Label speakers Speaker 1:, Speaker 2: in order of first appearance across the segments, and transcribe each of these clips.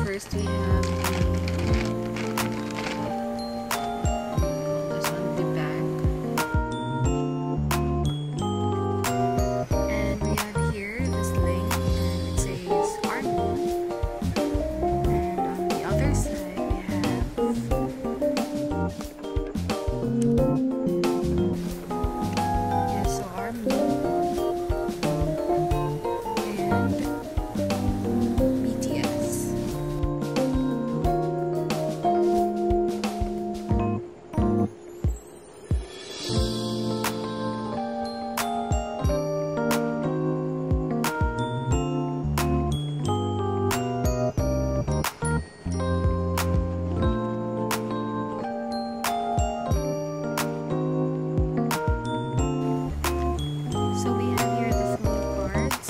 Speaker 1: First we have this on the back, and we have here this link, and it says army, and on the other side we have army and BTS. So we have here the full cards.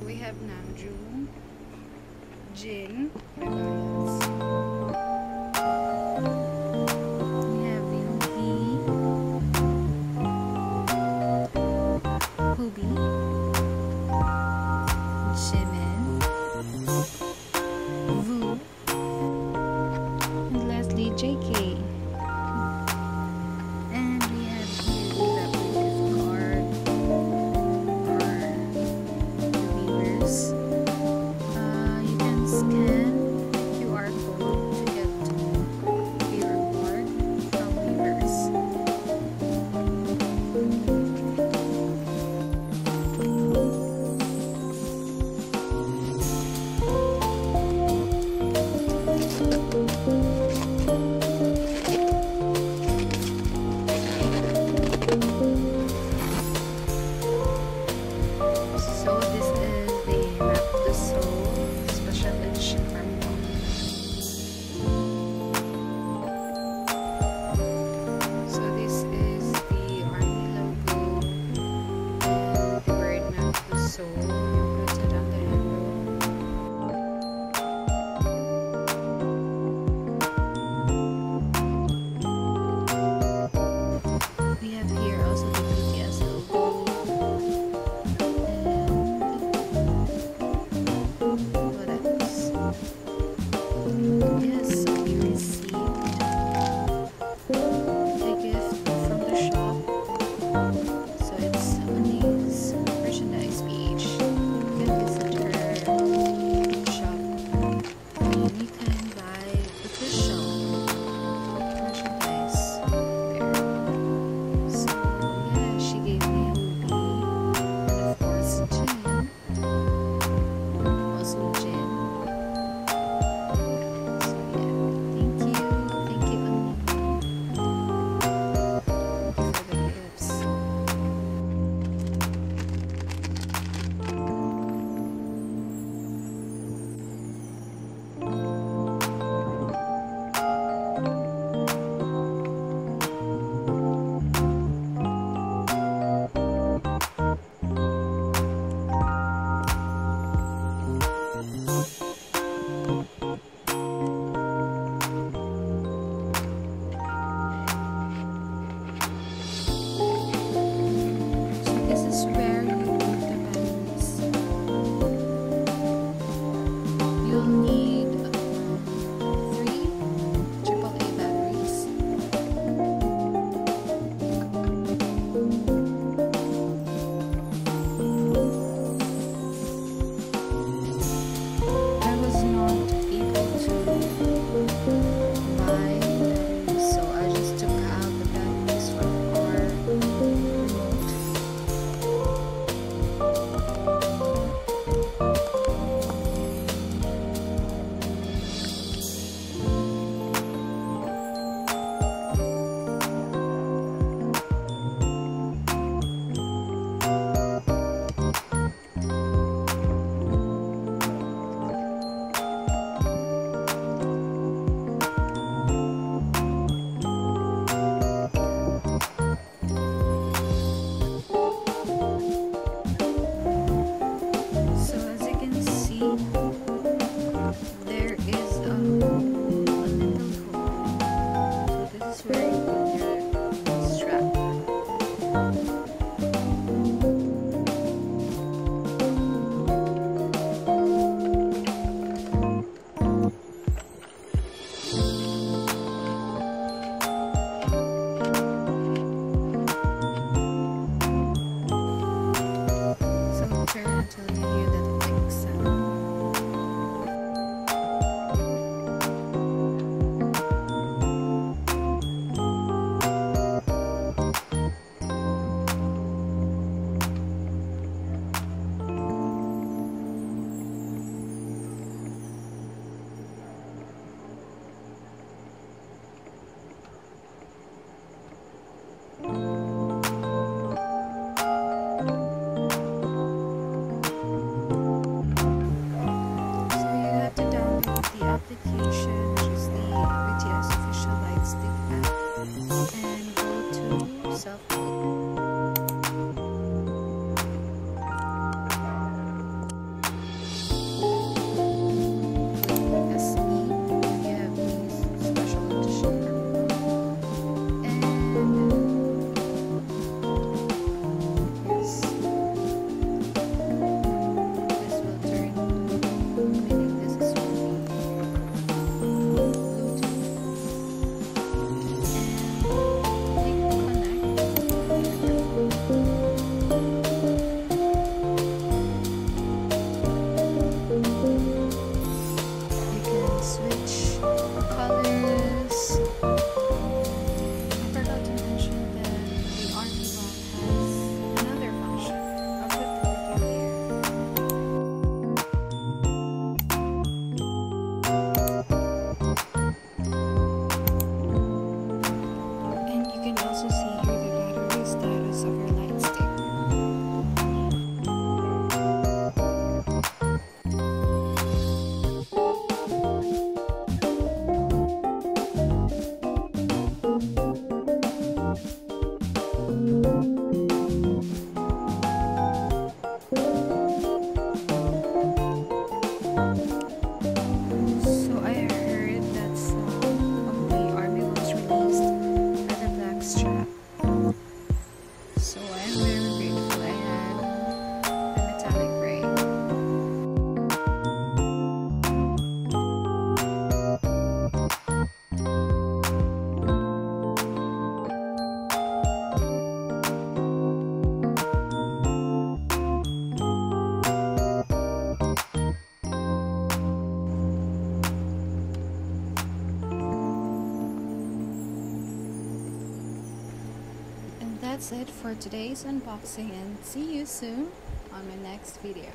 Speaker 1: We have Namjoon, Jin, Rebellions. We have Yoonhee, Hobi, Jimin, Woo, and lastly JK. And we have here the gift card for the viewers. You can scan the QR code to get a reward from viewers. So this is the Map to Seoul Special Edition Army Book. So this is the Army logo and the word Map to Seoul printed on the handle. We have here also the BTS logo. What else? Yes, so we received a gift from the shop. So it's Oni's merchandise page. You can visit her shop and you can buy official merchandise there. So yeah, she gave me that's it for today's unboxing, and see you soon on my next video.